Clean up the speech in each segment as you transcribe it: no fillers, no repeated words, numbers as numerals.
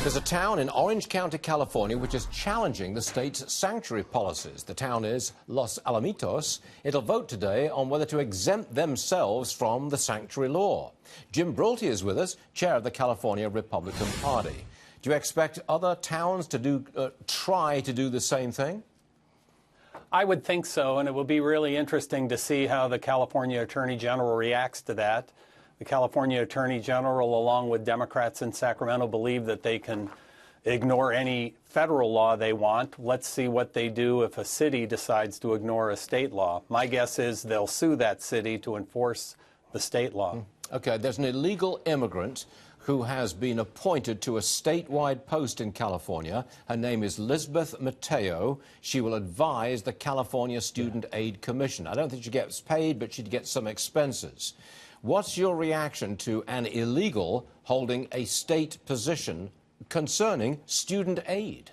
There's a town in Orange County, California, which is challenging the state's sanctuary policies. The town is Los Alamitos. It'll vote today on whether to exempt themselves from the sanctuary law. Jim Brulte is with us, chair of the California Republican Party. Do you expect other towns to try to do the same thing? I would think so, and it will be really interesting to see how the California Attorney General reacts to that. The California Attorney General, along with Democrats in Sacramento, believe that they can ignore any federal law they want. Let's see what they do if a city decides to ignore a state law. My guess is they'll sue that city to enforce the state law. Okay, there's an illegal immigrant who has been appointed to a statewide post in California. Her name is Lisbeth Mateo. She will advise the California Student Aid Commission. I don't think she gets paid, but she'd get some expenses. What's your reaction to an illegal holding a state position concerning student aid?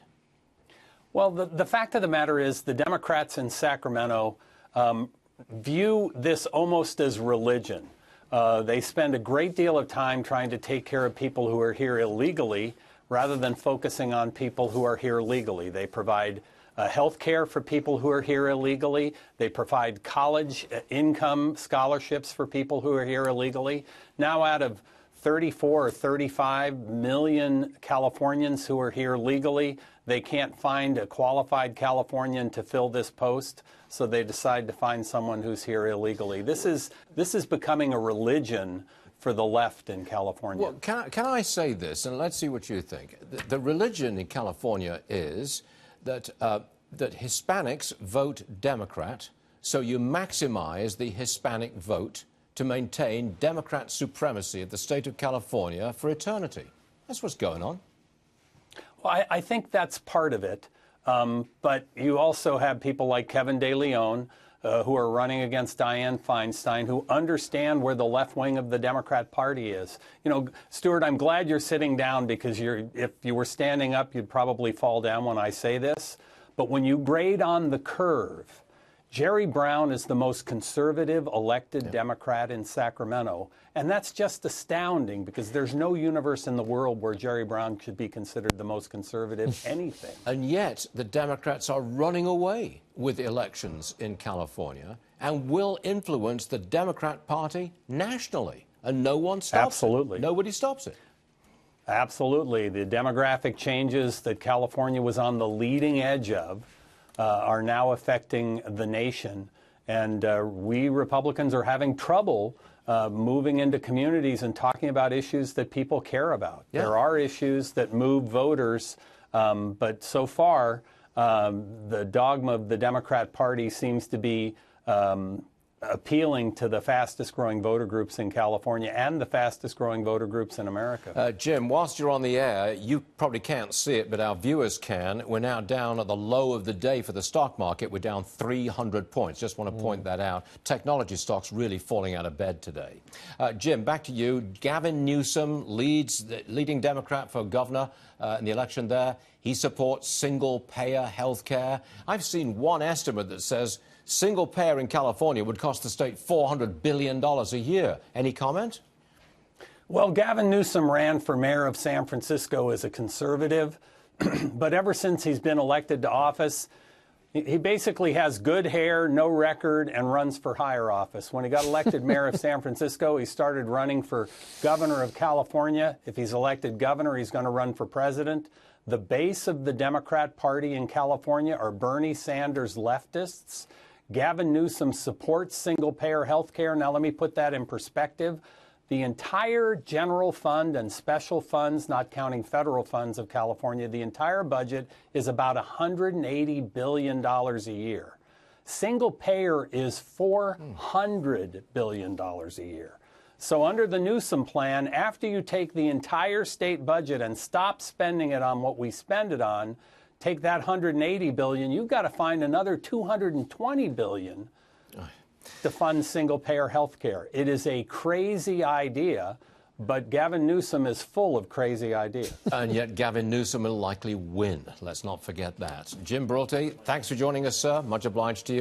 Well, the fact of the matter is the Democrats in Sacramento view this almost as religion. They spend a great deal of time trying to take care of people who are here illegally rather than focusing on people who are here legally. They provide health care for people who are here illegally. They provide college income scholarships for people who are here illegally. Now, out of 34 or 35 million Californians who are here legally, they can't find a qualified Californian to fill this post, so they decide to find someone who's here illegally. This is becoming a religion for the left in California. Well, can I say this, and let's see what you think. The religion in California is that Hispanics vote Democrat, so you maximize the Hispanic vote to maintain Democrat supremacy of the state of California for eternity. That's what's going on. Well, I think that's part of it. But you also have people like Kevin De Leon, who are running against Dianne Feinstein, who understand where the left wing of the Democrat Party is. You know, Stuart, I'm glad you're sitting down because if you were standing up, you'd probably fall down when I say this. But when you grade on the curve, Jerry Brown is the most conservative elected Democrat in Sacramento. And that's just astounding because there's no universe in the world where Jerry Brown should be considered the most conservative anything. And yet the Democrats are running away with elections in California and will influence the Democrat Party nationally. And no one stops it. Nobody stops it. Absolutely. The demographic changes that California was on the leading edge of are now affecting the nation. And we Republicans are having trouble moving into communities and talking about issues that people care about. Yeah. There are issues that move voters, but so far, the dogma of the Democrat Party seems to be appealing to the fastest growing voter groups in California and the fastest growing voter groups in America. Jim, whilst you're on the air, you probably can't see it, but our viewers can. We're now down at the low of the day for the stock market. We're down 300 points. Just want to point that out. Technology stocks really falling out of bed today. Jim, back to you. Gavin Newsom leading Democrat for governor in the election there. He supports single-payer health care. I've seen one estimate that says single payer in California would cost the state $400 billion a year. Any comment? Well, Gavin Newsom ran for mayor of San Francisco as a conservative, but ever since he's been elected to office, he basically has good hair, no record, and runs for higher office. When he got elected mayor of San Francisco, he started running for governor of California. If he's elected governor, he's going to run for president. The base of the Democrat Party in California are Bernie Sanders leftists. Gavin Newsom supports single-payer health care. Now, let me put that in perspective. The entire general fund and special funds, not counting federal funds of California, the entire budget is about $180 billion a year. Single-payer is $400 billion a year. So under the Newsom plan, after you take the entire state budget and stop spending it on what we spend it on, take that $180 billion, you've got to find another $220 billion to fund single-payer health care. It is a crazy idea, but Gavin Newsom is full of crazy ideas. And yet Gavin Newsom will likely win. Let's not forget that. Jim Brulte, thanks for joining us, sir. Much obliged to you.